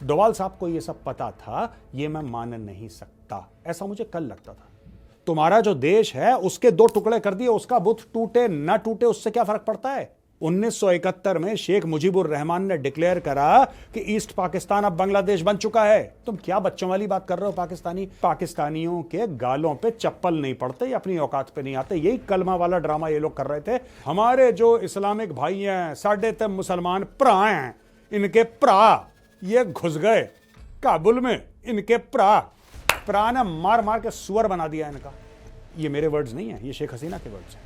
डोवाल साहब को ये सब पता था, ये मैं मान नहीं सकता। ऐसा मुझे कल लगता था। तुम्हारा जो देश है उसके दो टुकड़े कर दिए, उसका बुत टूटे ना टूटे उससे क्या फर्क पड़ता है। 1971 में शेख मुजीबुर रहमान ने डिक्लेयर करा कि ईस्ट पाकिस्तान अब बांग्लादेश बन चुका है। तुम क्या बच्चों वाली बात कर रहे हो। पाकिस्तानियों के गालों पे चप्पल नहीं पड़ते, अपनी औकात पे नहीं आते। यही कलमा वाला ड्रामा ये लोग कर रहे थे। हमारे जो इस्लामिक भाई हैं, साढ़े ते मुसलमान भरा हैं, इनके भरा ये घुस गए काबुल में, इनके भरा ने मार मार के सुअर बना दिया इनका। ये मेरे वर्ड्स नहीं है, ये शेख हसीना के वर्ड्स हैं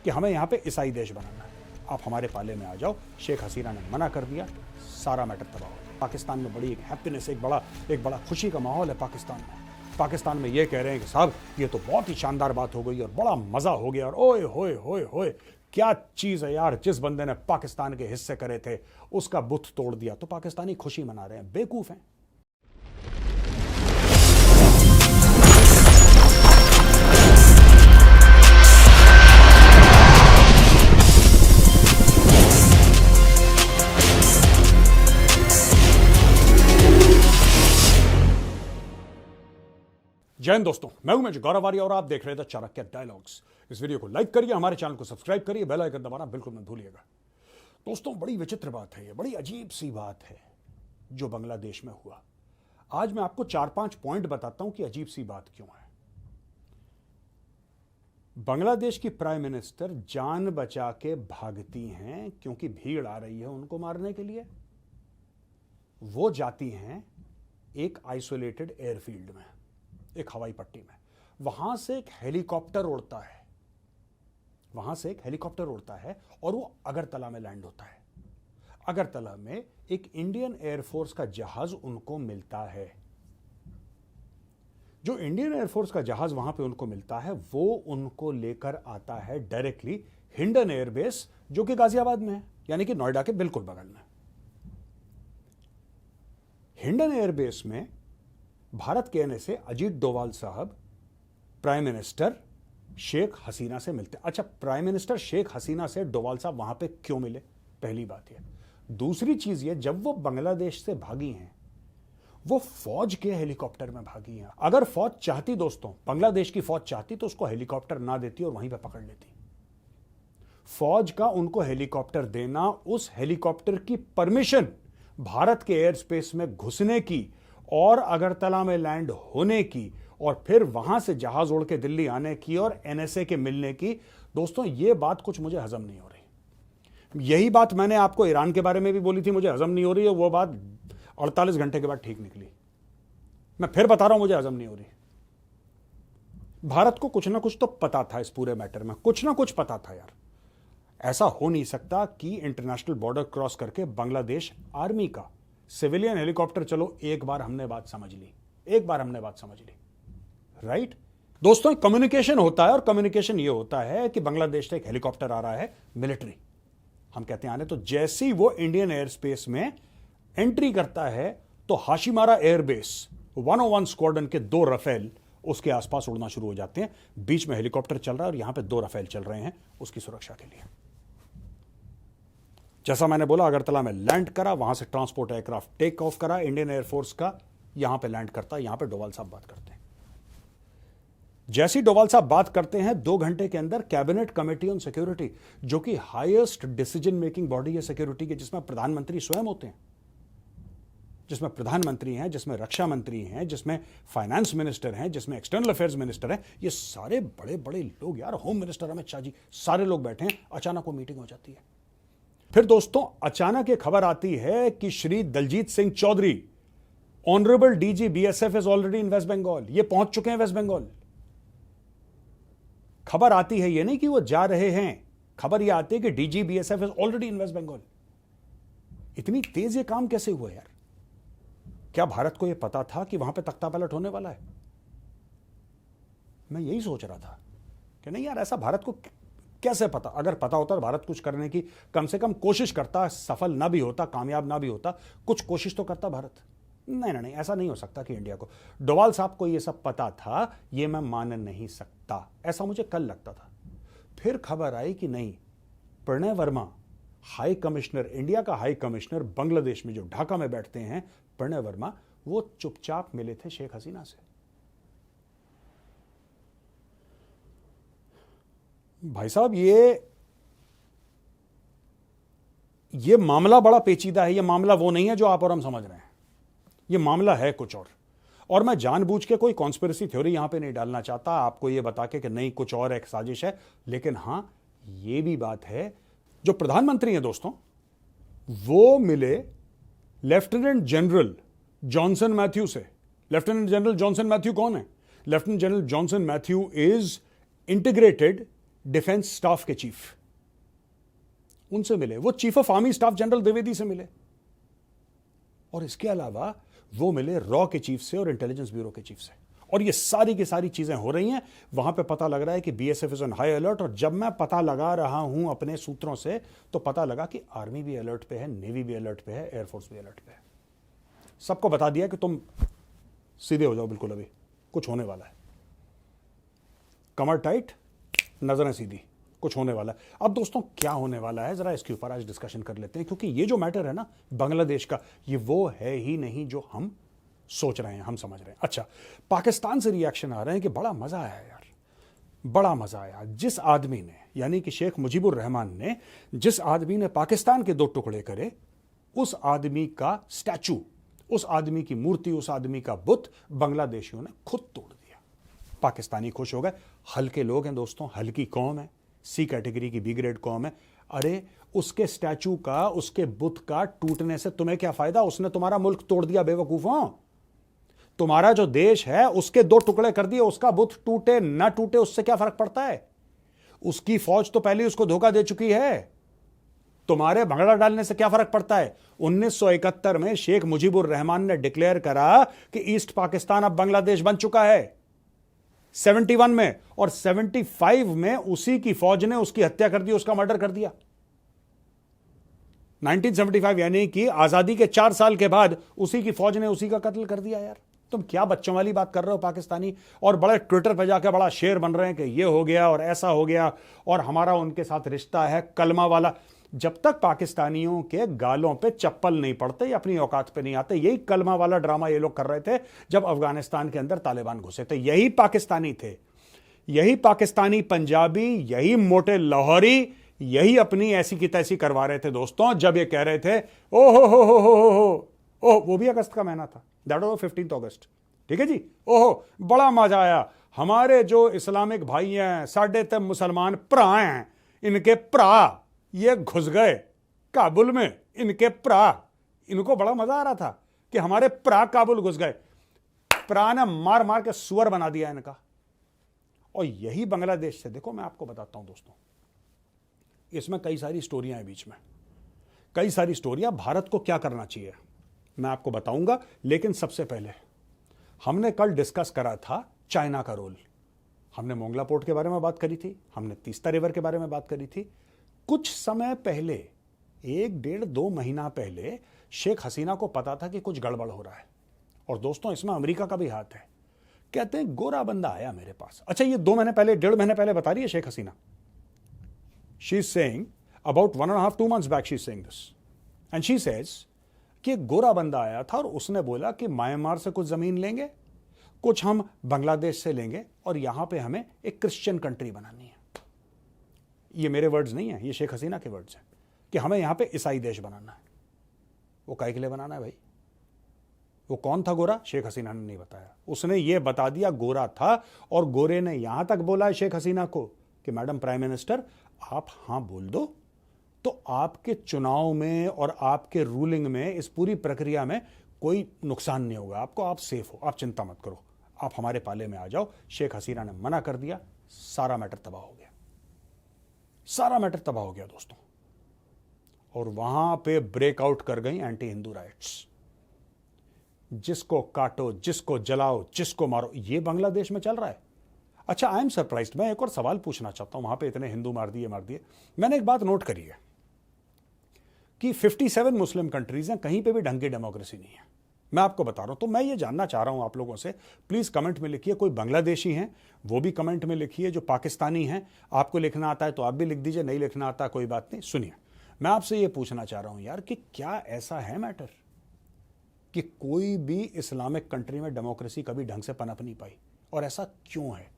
कि हमें यहां पे ईसाई देश बनाना है, आप हमारे पाले में आ जाओ। शेख हसीना ने मना कर दिया, सारा मैटर तबाह हो गया। पाकिस्तान में बड़ी एक हैप्पीनेस, एक बड़ा खुशी का माहौल है पाकिस्तान में। ये कह रहे हैं कि साहब ये तो बहुत ही शानदार बात हो गई और बड़ा मजा हो गया, और ओए होए होए होए क्या चीज है यार। जिस बंदे ने पाकिस्तान के हिस्से करे थे उसका बुत तोड़ दिया, तो पाकिस्तानी खुशी मना रहे हैं। बेवकूफ हैं। जय हिंद दोस्तों, मैं हूं गौरव आर्य और आप देख रहे थे चाणक्य डायलॉग्स। इस वीडियो को लाइक करिए, हमारे चैनल को सब्सक्राइब करिए, बेल आइकन दबाना बिल्कुल मत भूलिएगा। दोस्तों बड़ी विचित्र बात है, ये बड़ी अजीब सी बात है जो बांग्लादेश में हुआ। आज मैं आपको 4-5 पॉइंट बताता हूं कि अजीब सी बात क्यों है। बांग्लादेश की प्राइम मिनिस्टर जान बचा के भागती हैं क्योंकि भीड़ आ रही है उनको मारने के लिए। वो जाती हैं एक आइसोलेटेड एयरफील्ड में, एक हवाई पट्टी में। वहां से एक हेलीकॉप्टर उड़ता है और वो अगरतला में लैंड होता है। अगरतला में एक इंडियन एयरफोर्स का जहाज उनको मिलता है। जो इंडियन एयरफोर्स का जहाज वहां पे उनको मिलता है वो उनको लेकर आता है डायरेक्टली हिंडन एयरबेस, जो कि गाजियाबाद में है, यानी कि नोएडा के बिल्कुल बगल में। हिंडन एयरबेस में भारत के आने से अजीत डोवाल साहब प्राइम मिनिस्टर शेख हसीना से मिलते। अच्छा, प्राइम मिनिस्टर शेख हसीना से डोवाल साहब वहां पे क्यों मिले, पहली बात यह। दूसरी चीज ये, जब वो बांग्लादेश से भागी हैं वो फौज के हेलीकॉप्टर में भागी हैं। अगर फौज चाहती दोस्तों, बांग्लादेश की फौज चाहती तो उसको हेलीकॉप्टर ना देती और वहीं पे पकड़ लेती। फौज का उनको हेलीकॉप्टर देना, उस हेलीकॉप्टर की परमिशन भारत के एयर स्पेस में घुसने की और अगरतला में लैंड होने की और फिर वहां से जहाज उड़ के दिल्ली आने की और एनएसए के मिलने की, दोस्तों ये बात कुछ मुझे हजम नहीं हो रही। यही बात मैंने आपको ईरान के बारे में भी बोली थी, मुझे हजम नहीं हो रही है। वो बात 48 घंटे के बाद ठीक निकली। मैं फिर बता रहा हूं, मुझे हजम नहीं हो रही। भारत को कुछ ना कुछ तो पता था इस पूरे मैटर में, कुछ ना कुछ पता था यार। ऐसा हो नहीं सकता कि इंटरनेशनल बॉर्डर क्रॉस करके बांग्लादेश आर्मी का सिविलियन हेलीकॉप्टर, चलो एक बार हमने बात समझ ली, राइट। दोस्तों कम्युनिकेशन होता है और कम्युनिकेशन ये होता है कि बांग्लादेश से एक हेलीकॉप्टर आ रहा है मिलिट्री, हम कहते हैं आने, तो जैसे ही वो इंडियन एयर स्पेस में एंट्री करता है तो हाशिमारा एयरबेस 101 स्क्वाड्रन के 2 रफेल उसके आसपास उड़ना शुरू हो जाते हैं। बीच में हेलीकॉप्टर चल रहा है और यहां पे 2 रफेल चल रहे हैं उसकी सुरक्षा के लिए। जैसा मैंने बोला, अगरतला में लैंड करा, वहां से ट्रांसपोर्ट एयरक्राफ्ट टेक ऑफ करा इंडियन एयरफोर्स का, यहां पे लैंड करता है। यहां पे डोवाल साहब बात करते हैं। जैसी डोवाल साहब बात करते हैं 2 घंटे के अंदर कैबिनेट कमेटी ऑन सिक्योरिटी, जो कि हाईएस्ट डिसीजन मेकिंग बॉडी है सिक्योरिटी की, जिसमें प्रधानमंत्री स्वयं होते हैं, जिसमें प्रधानमंत्री हैं, जिसमें रक्षा मंत्री हैं, जिसमें फाइनेंस मिनिस्टर हैं, जिसमें एक्सटर्नल अफेयर्स मिनिस्टर हैं, ये सारे बड़े बड़े लोग यार, होम मिनिस्टर अमित शाह जी, सारे लोग बैठे हैं। अचानक वो मीटिंग हो जाती है। फिर दोस्तों अचानक एक खबर आती है कि Shri Daljit Singh Chaudhary, honourable DG BSF is already in West Bengal, ये पहुंच चुके हैं वेस्ट बंगाल। खबर आती है, ये नहीं कि वो जा रहे हैं, खबर ये आती है कि DG BSF is already in West Bengal. इतनी तेज ये काम कैसे हुआ यार? क्या भारत को यह पता था कि वहां पे तख्ता पलट होने वाला है? मैं यही सोच रहा था कि नहीं यार, ऐसा भारत को कैसे पता? अगर पता होता तो भारत कुछ करने की कम से कम कोशिश करता, सफल ना भी होता, कामयाब ना भी होता, कुछ कोशिश तो करता भारत। नहीं, ऐसा नहीं हो सकता कि इंडिया को, डोवाल साहब को यह सब पता था, यह मैं मान नहीं सकता। ऐसा मुझे कल लगता था। फिर खबर आई कि नहीं, Pranay Verma high commissioner, India का हाई कमिश्नर बांग्लादेश में जो ढाका में बैठते हैं, प्रणय वर्मा, वो चुपचाप मिले थे शेख हसीना से। भाई साहब, ये मामला बड़ा पेचीदा है। ये मामला वो नहीं है जो आप और हम समझ रहे हैं। ये मामला है कुछ और मैं जानबूझ के कोई कॉन्स्पिरेसी थ्योरी यहां पे नहीं डालना चाहता, आपको ये बता के कि नहीं कुछ और एक साजिश है। लेकिन हां, ये भी बात है, जो प्रधानमंत्री हैं दोस्तों, वो मिले लेफ्टिनेंट जनरल जॉनसन मैथ्यू से। लेफ्टिनेंट जनरल जॉनसन मैथ्यू कौन है? Lieutenant general Johnson Matthew is integrated defence staff के चीफ। उनसे मिले। वो chief of army staff general Dwivedi से मिले। और इसके अलावा वो मिले रॉ के चीफ से और इंटेलिजेंस ब्यूरो के चीफ से। और ये सारी की सारी चीजें हो रही हैं। वहां पे पता लग रहा है कि BSF is on high alert. और जब मैं पता लगा रहा हूं अपने सूत्रों से, तो पता लगा कि आर्मी भी अलर्ट पे है, नेवी भी अलर्ट पे है, एयरफोर्स भी अलर्ट पे है। सबको बता दिया कि तुम सीधे हो जाओ, बिल्कुल अभी कुछ होने वाला है। कमर टाइट, नजरें सीधी, कुछ होने वाला है। अब दोस्तों क्या होने वाला है, जरा इसके ऊपर आज डिस्कशन कर लेते हैं, क्योंकि ये जो मैटर है ना बांग्लादेश का, ये वो है ही नहीं जो हम सोच रहे हैं, हम समझ रहे हैं। अच्छा, पाकिस्तान से रिएक्शन आ रहे हैं कि बड़ा मजा आया यार, बड़ा मजा आया। जिस आदमी ने, यानी कि शेख मुजीबुर रहमान ने, जिस आदमी ने पाकिस्तान के 2 टुकड़े करे, उस आदमी का स्टैचू, उस आदमी की मूर्ति, उस आदमी का बुत बांग्लादेशियों ने खुद तोड़ दिया। पाकिस्तानी खुश हो गए। हल्के लोग हैं दोस्तों, हल्की कौम है, सी कैटेगरी की बी ग्रेड कौम है। अरे उसके स्टैचू का, उसके बुत का टूटने से तुम्हें क्या फायदा? उसने तुम्हारा मुल्क तोड़ दिया बेवकूफों। तुम्हारा जो देश है उसके 2 टुकड़े कर दिए, उसका बुत टूटे ना टूटे उससे क्या फर्क पड़ता है? उसकी फौज तो पहले उसको धोखा दे चुकी है। तुम्हारे भंगड़ा डालने से क्या फर्क पड़ता है? 1971 में शेख मुजीबुर रहमान ने डिक्लेयर करा कि ईस्ट पाकिस्तान अब बांग्लादेश बन चुका है। 71 में और 75 में उसी की फौज ने उसकी हत्या कर दी, उसका मर्डर कर दिया। 1975 यानी कि आजादी के 4 साल के बाद उसी की फौज ने उसी का कत्ल कर दिया। यार तुम क्या बच्चों वाली बात कर रहे हो पाकिस्तानी? और बड़े ट्विटर पे जाकर बड़ा शेर बन रहे हैं कि ये हो गया और ऐसा हो गया और हमारा उनके साथ रिश्ता है कलमा वाला। जब तक पाकिस्तानियों के गालों पे चप्पल नहीं पड़ते, अपनी औकात पे नहीं आते, यही कलमा वाला ड्रामा ये लोग कर रहे थे जब अफगानिस्तान के अंदर तालिबान घुसे थे। यही पाकिस्तानी थे, यही पाकिस्तानी पंजाबी, यही मोटे लाहौरी, यही अपनी ऐसी की तैसी करवा रहे थे दोस्तों, जब ये कह रहे थे ओहो, वो भी अगस्त का महीना था, दैट वाज 15 अगस्त, ठीक है जी। ओहो बड़ा मजा आया, हमारे जो इस्लामिक भाई हैं, साढ़े ते मुसलमान भरा हैं, इनके भरा ये घुस गए काबुल में, इनके भरा, इनको बड़ा मजा आ रहा था कि हमारे भरा काबुल घुस गए। भरा ने मार मार के सुअर बना दिया इनका। और यही बांग्लादेश से, देखो मैं आपको बताता हूं दोस्तों, इसमें कई सारी स्टोरियां हैं बीच में, कई सारी स्टोरियां। भारत को क्या करना चाहिए मैं आपको बताऊंगा, लेकिन सबसे पहले हमने कल डिस्कस करा था चाइना का रोल। हमने मोंगला पोर्ट के बारे में बात करी थी, हमने तीस्ता रिवर के बारे में बात करी थी। कुछ समय पहले, 1-1.5-2 महीना पहले, शेख हसीना को पता था कि कुछ गड़बड़ हो रहा है। और दोस्तों इसमें अमेरिका का भी हाथ है। कहते हैं गोरा बंदा आया मेरे पास। अच्छा, ये 2 महीने पहले, 1.5 महीने पहले बता रही है Sheikh Hasina. She is saying about 1.5-2 months back, she is saying this and she says कि एक गोरा बंदा आया था और उसने बोला कि म्यांमार से कुछ जमीन लेंगे, कुछ हम बांग्लादेश से लेंगे और यहां पे हमें एक क्रिश्चियन कंट्री बनानी है। ये मेरे वर्ड्स नहीं है, ये शेख हसीना के वर्ड्स हैं कि हमें यहां पे ईसाई देश बनाना है। वो काहे के लिए बनाना है भाई? वो कौन था गोरा? शेख हसीना ने नहीं बताया, उसने ये बता दिया गोरा था। और गोरे ने यहां तक बोला है शेख हसीना को कि मैडम प्राइम मिनिस्टर आप हां बोल दो तो आपके चुनाव में और आपके रूलिंग में, इस पूरी प्रक्रिया में कोई नुकसान नहीं होगा आपको, आप सेफ हो, आप चिंता मत करो, आप हमारे पाले में आ जाओ। शेख हसीना ने मना कर दिया, सारा मैटर तबाह हो गया, सारा मैटर तबाह हो गया दोस्तों। और वहां पे ब्रेकआउट कर गई एंटी हिंदू राइट्स। जिसको काटो, जिसको जलाओ, जिसको मारो, ये बांग्लादेश में चल रहा है। अच्छा, आई एम सरप्राइज्ड। मैं एक और सवाल पूछना चाहता हूं, वहां पे इतने हिंदू मार दिए। मैंने एक बात नोट करी है कि 57 मुस्लिम कंट्रीज हैं, कहीं पे भी ढंग की डेमोक्रेसी नहीं है। मैं आपको बता रहा हूं, तो मैं ये जानना चाह रहा हूं आप लोगों से, प्लीज कमेंट में लिखिए। कोई बांग्लादेशी हैं वो भी कमेंट में लिखिए, जो पाकिस्तानी हैं, आपको लिखना आता है तो आप भी लिख दीजिए, नहीं लिखना आता कोई बात नहीं। सुनिए, मैं आपसे ये पूछना चाह रहा हूं यार कि क्या ऐसा है मैटर कि कोई भी इस्लामिक कंट्री में डेमोक्रेसी कभी ढंग से पनप नहीं पाई। और ऐसा क्यों है?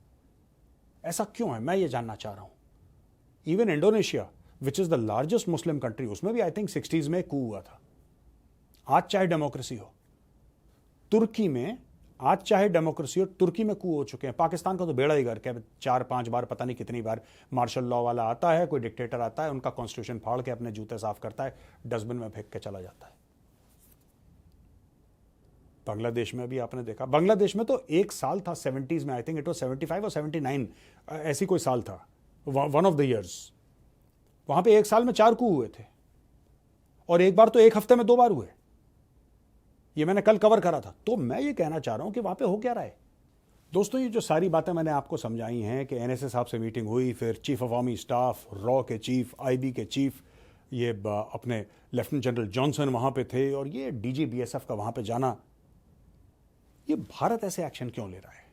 ऐसा क्यों है, मैं ये जानना चाह रहा हूं। Even Indonesia which is the largest Muslim country, उसमें भी आई थिंक 60s में कू हुआ था। आज चाहे डेमोक्रेसी हो, तुर्की में आज चाहे डेमोक्रेसी हो, तुर्की में कू हो चुके हैं। पाकिस्तान का तो बेड़ा ही गर्क है, 4-5 बार पता नहीं कितनी बार मार्शल लॉ वाला आता है, कोई डिक्टेटर आता है, उनका कॉन्स्टिट्यूशन फाड़ के अपने जूते साफ करता है, डस्टबिन में फेंक के चला जाता है। बांग्लादेश में भी आपने देखा, बांग्लादेश में तो एक साल था 70s में, आई थिंक इट वाज 75 और 79, ऐसी कोई साल था, वन ऑफ द ईयर्स। वहां पे एक साल में 4 कू हुए थे, और एक बार तो एक हफ्ते में 2 बार हुए। ये मैंने कल कवर करा था। तो मैं ये कहना चाह रहा हूं कि वहां पे हो क्या रहा है दोस्तों। ये जो सारी बातें मैंने आपको समझाई हैं कि एनएसए साहब से मीटिंग हुई, फिर chief of army staff, raw के चीफ, आईबी के चीफ, ये अपने लेफ्टिनेंट जनरल जॉनसन वहां पे थे, और ये डीजी बीएसएफ का वहां पे जाना। ये भारत ऐसे एक्शन क्यों ले रहा है?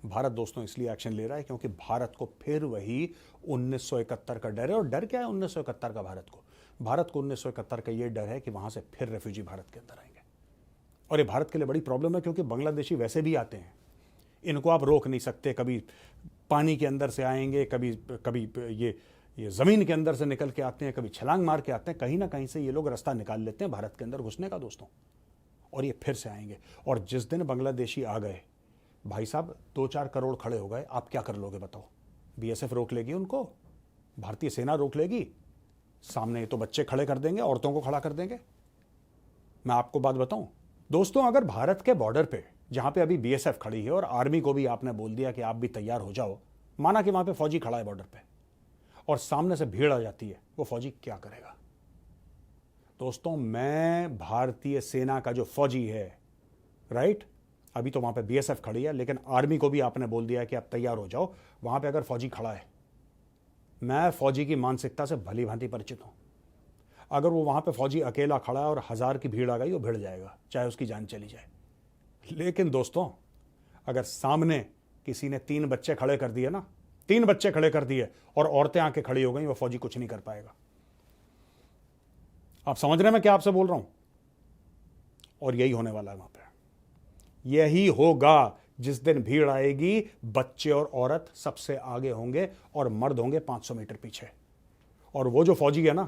भारत दोस्तों इसलिए एक्शन ले रहा है क्योंकि भारत को फिर वही 1971 का डर है। और डर क्या है 1971 का? भारत को 1971 का ये डर है कि वहां से फिर रेफ्यूजी भारत के अंदर आएंगे। और ये भारत के लिए बड़ी प्रॉब्लम है, क्योंकि बांग्लादेशी वैसे भी आते हैं, इनको आप रोक नहीं सकते। कभी पानी के अंदर से आएंगे, कभी ये जमीन के अंदर से निकल के आते हैं, कभी छलांग मार के आते हैं। कहीं ना कहीं से ये लोग रास्ता निकाल लेते हैं भारत के अंदर घुसने का दोस्तों, और ये फिर से आएंगे। और जिस दिन बांग्लादेशी आ गए भाई साहब, 2-4 करोड़ खड़े हो गए, आप क्या कर लोगे बताओ? बीएसएफ रोक लेगी उनको? भारतीय सेना रोक लेगी? सामने तो बच्चे खड़े कर देंगे, औरतों को खड़ा कर देंगे। मैं आपको बात बताऊं दोस्तों, अगर भारत के बॉर्डर पे, जहां पे अभी बीएसएफ खड़ी है और आर्मी को भी आपने बोल दिया कि आप भी तैयार हो जाओ, माना कि वहां पे फौजी खड़ा है बॉर्डर पे, और सामने से भीड़ आ जाती है, वो फौजी क्या करेगा? दोस्तों, मैं भारतीय सेना का जो फौजी है, राइट, अभी तो वहां पे बीएसएफ खड़ी है, लेकिन आर्मी को भी आपने बोल दिया कि आप तैयार हो जाओ। वहां पे अगर फौजी खड़ा है, मैं फौजी की मानसिकता से भली भांति परिचित हूं। अगर वो वहां पे फौजी अकेला खड़ा है और 1000 की भीड़ आ गई, वो भिड़ जाएगा, चाहे उसकी जान चली जाए। लेकिन दोस्तों, अगर सामने किसी ने 3 बच्चे खड़े कर दिए ना, 3 बच्चे खड़े कर दिए और औरतें आके खड़ी हो गई, वो फौजी कुछ नहीं कर पाएगा। आप समझ रहे हैं मैं क्या आपसे बोल रहा हूं? और यही होने वाला है वहां पे। यही होगा जिस दिन भीड़ आएगी, बच्चे और औरत सबसे आगे होंगे और मर्द होंगे 500 मीटर पीछे। और वो जो फौजी है ना,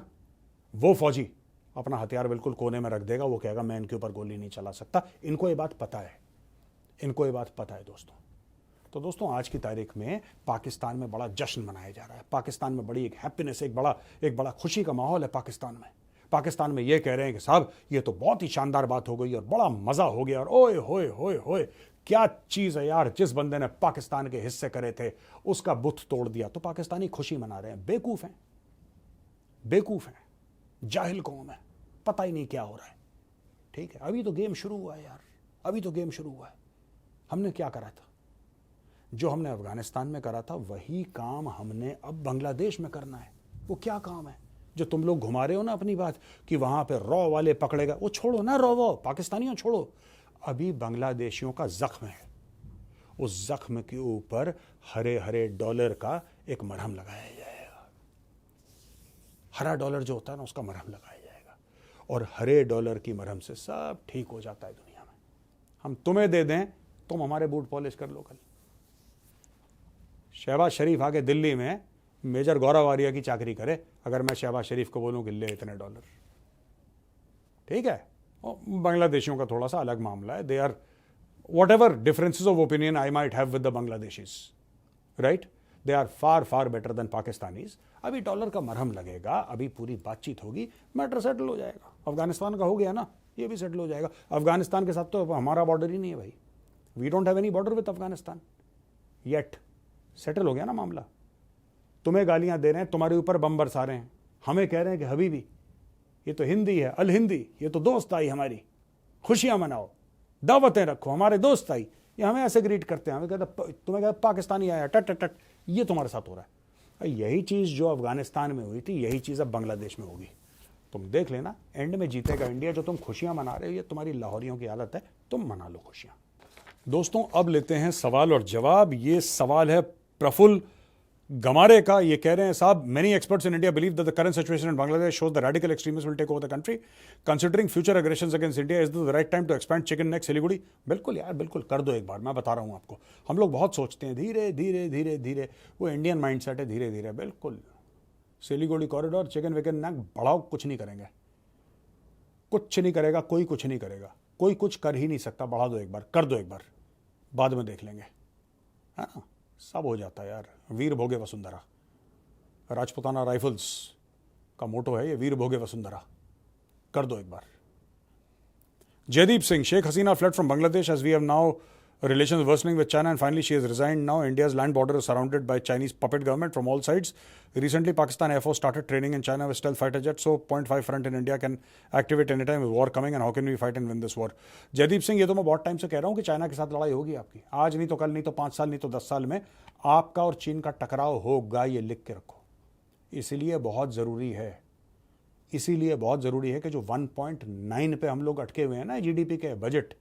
वो फौजी अपना हथियार बिल्कुल कोने में रख देगा। वो कहेगा मैं इनके ऊपर गोली नहीं चला सकता। इनको ये बात पता है, इनको ये बात पता है दोस्तों। तो दोस्तों, आज की तारीख में पाकिस्तान में बड़ा जश्न मनाया जा रहा है। पाकिस्तान में बड़ी एक हैप्पीनेस, एक बड़ा खुशी का माहौल है पाकिस्तान में। पाकिस्तान में ये कह रहे हैं कि साहब ये तो बहुत ही शानदार बात हो गई और बड़ा मजा हो गया, और ओए होए होए होए क्या चीज है यार, जिस बंदे ने पाकिस्तान के हिस्से करे थे उसका बुत तोड़ दिया। तो पाकिस्तानी खुशी मना रहे हैं। बेवकूफ हैं, बेवकूफ हैं, जाहिल कौम है, पता ही नहीं क्या हो रहा है। ठीक है, अभी तो गेम शुरू हुआ है यार, अभी तो गेम शुरू हुआ है। हमने क्या करा था? जो हमने अफगानिस्तान में करा था वही काम हमने अब बांग्लादेश में करना है। वो क्या काम है जो तुम लोग घुमा रहे हो ना अपनी बात कि वहां पे रॉ वाले पकड़ेगा? वो छोड़ो ना, रॉ वो पाकिस्तानियों छोड़ो। अभी बांग्लादेशियों का जख्म है, उस जख्म के ऊपर हरे हरे डॉलर का एक मरहम लगाया जाएगा। हरा डॉलर जो होता है ना, उसका मरहम लगाया जाएगा, और हरे डॉलर की मरहम से सब ठीक हो जाता है दुनिया में। हम तुम्हें दे दें, तुम हमारे बूट पॉलिश कर लो। कल शहबाज शरीफ आके दिल्ली में मेजर गौरव आर्या की चाकरी करे, अगर मैं शहबाज शरीफ को बोलूं कि ले इतने डॉलर, ठीक है। और बांग्लादेशियों का थोड़ा सा अलग मामला है। They are whatever differences of opinion I might have with the Bangladeshis, right, they are far far better than Pakistanis. अभी डॉलर का मरहम लगेगा, अभी पूरी बातचीत होगी, मैटर सेटल हो जाएगा। अफगानिस्तान का हो गया ना, ये भी सेटल हो जाएगा। अफगानिस्तान के साथ तो हमारा बॉर्डर ही नहीं है भाई, we don't have any border with Afghanistan yet. Settle हो गया ना मामला। तुम्हें गालियां दे रहे हैं, तुम्हारे ऊपर बम बरसा रहे हैं, हमें कह रहे हैं कि हबीबी ये तो हिंदी है, अल हिंदी, ये तो दोस्त आई हमारी, खुशियां मनाओ, दावतें रखो, हमारे दोस्त आई। ये हमें ऐसे ग्रीट करते हैं, हमें कहते तुम्हें कहते पाकिस्तानी आया, टट टट टट। ये तुम्हारे साथ हो रहा है। यही चीज जो अफगानिस्तान में हुई थी, यही चीज अब बांग्लादेश में होगी। तुम देख लेना, एंड में जीतेगा इंडिया। जो तुम खुशियां मना रहे हो, ये तुम्हारी लाहौरियों की आदत है, तुम मना लो खुशियां। दोस्तों, अब लेते हैं सवाल और जवाब। ये सवाल है प्रफुल्ल गमारे का ये कह रहे हैं साहब, many experts in India believe that the current situation in Bangladesh shows the radical extremist will take over the country considering future aggressions against India is the right time to expand chicken neck Siliguri. बिल्कुल यार, बिल्कुल कर दो एक बार। मैं बता रहा हूं आपको, हम लोग बहुत सोचते हैं धीरे धीरे धीरे धीरे, वो इंडियन माइंडसेट है, धीरे धीरे। बिल्कुल सिलीगुड़ी कॉरिडोर, चिकन विकन नेक बढ़ाओ, कुछ नहीं करेंगे, कुछ नहीं करेगा कोई, कुछ नहीं करेगा कोई, कुछ कर ही नहीं सकता। बढ़ा दो एक बार, कर दो एक बार, बाद में देख लेंगे। हाँ, सब हो जाता है यार। वीर भोगे वसुंधरा, राजपुताना राइफल्स का मोटो है ये, वीर भोगे वसुंधरा। कर दो एक बार। Jaideep Singh, Sheikh Hasina fled from Bangladesh as we have now relations worsening with China and finally she has resigned now. India's land border is surrounded by Chinese puppet government from all sides. Recently, Pakistan Air Force started training in China with stealth fighter jets, so .5 front in India can activate anytime with war coming, and how can we fight and win this war? Jaideep Singh, ये तो मैं बहुत time से कह रहा हूँ कि China के साथ लड़ाई होगी आपकी, आज नहीं तो कल, नहीं तो 5 साल, नहीं तो 10 साल में आपका और चीन का टकराव होगा, ये लिख के रखो। इसीलिए बहुत ज़रूरी है, इसीलिए बहुत ज़रूरी है कि जो 1.9 पे हम लोग अटके हुए हैं ना जीडीपी के, बजट,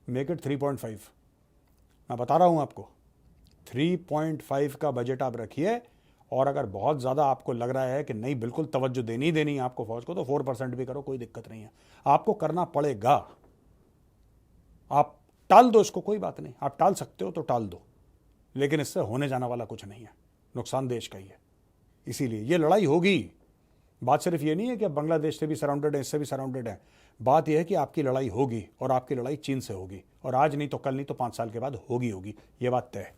मेक इट 3.5। मैं बता रहा हूं आपको, 3.5 का बजट आप रखिए, और अगर बहुत ज़्यादा आपको लग रहा है कि नहीं बिल्कुल तवज्जो देनी देनी है आपको फौज को, तो 4% भी करो, कोई दिक्कत नहीं है। आपको करना पड़ेगा, आप टाल दो इसको, कोई बात नहीं, आप टाल सकते हो तो टाल दो, लेकिन इससे होने जाने वाला कुछ नहीं है, नुकसान देश का ही है। इसीलिए ये लड़ाई होगी। बात सिर्फ ये नहीं है कि अब बांग्लादेश से भी सराउंडेड है, इससे भी सराउंडेड है। बात यह है कि आपकी लड़ाई होगी, और आपकी लड़ाई चीन से होगी, और आज नहीं तो कल, नहीं तो 5 साल के बाद होगी होगी, ये बात तय है।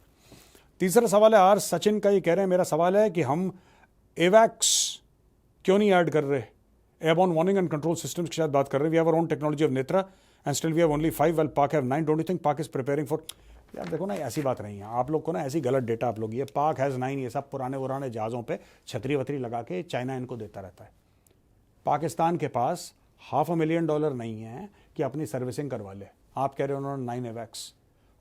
तीसरा सवाल है आर सचिन का, ये कह रहे हैं मेरा सवाल है कि हम एवैक्स क्यों नहीं ऐड कर रहे, airborne warning and control systems की शायद बात कर रहे हैं। We have our own technology of Netra and still we have only 5 well Pak have 9। Don't you think Pak is preparing for? यार देखो ना, ऐसी बात नहीं है, आप लोग को ना ऐसी गलत डेटा आप लोग, ये पाक हैज़ 9, ये सब पुराने जहाज़ों पे छतरी वतरी लगा के चाइना इनको देता रहता है। पाकिस्तान के पास $500,000 नहीं है कि अपनी सर्विसिंग करवा ले। आप कह रहे हो उन्होंने 9 एवैक्स,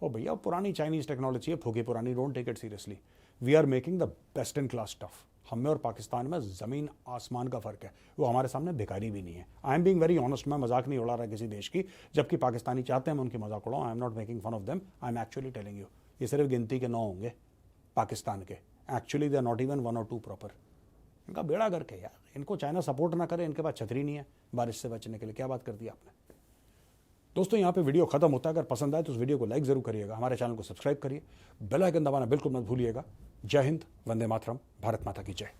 ओ भैया पुरानी चाइनीज टेक्नोलॉजी है, फूकी पुरानी, don't take it seriously. We are making the best in class stuff. हम में और पाकिस्तान में ज़मीन आसमान का फ़र्क है, वो हमारे सामने भिखारी भी नहीं है। I am being very honest, मैं मजाक नहीं उड़ा रहा किसी देश की, जबकि पाकिस्तानी चाहते हैं मैं उनकी मजाक उड़ाऊँ। I am not making fun of them, I am actually telling you, ये सिर्फ गिनती के 9 होंगे पाकिस्तान के, actually they are not even 1 और 2 प्रॉपर। इनका बेड़ा गर्क है यार, इनको चाइना सपोर्ट ना करे, इनके पास छतरी नहीं है बारिश से बचने के लिए। क्या बात कर दी आपने। दोस्तों यहाँ पे वीडियो खत्म होता है, अगर पसंद आए तो उस वीडियो को लाइक जरूर करिएगा, हमारे चैनल को सब्सक्राइब करिए, बेल आइकन दबाना बिल्कुल मत भूलिएगा। जय हिंद, वंदे मातरम, भारत माता की जय।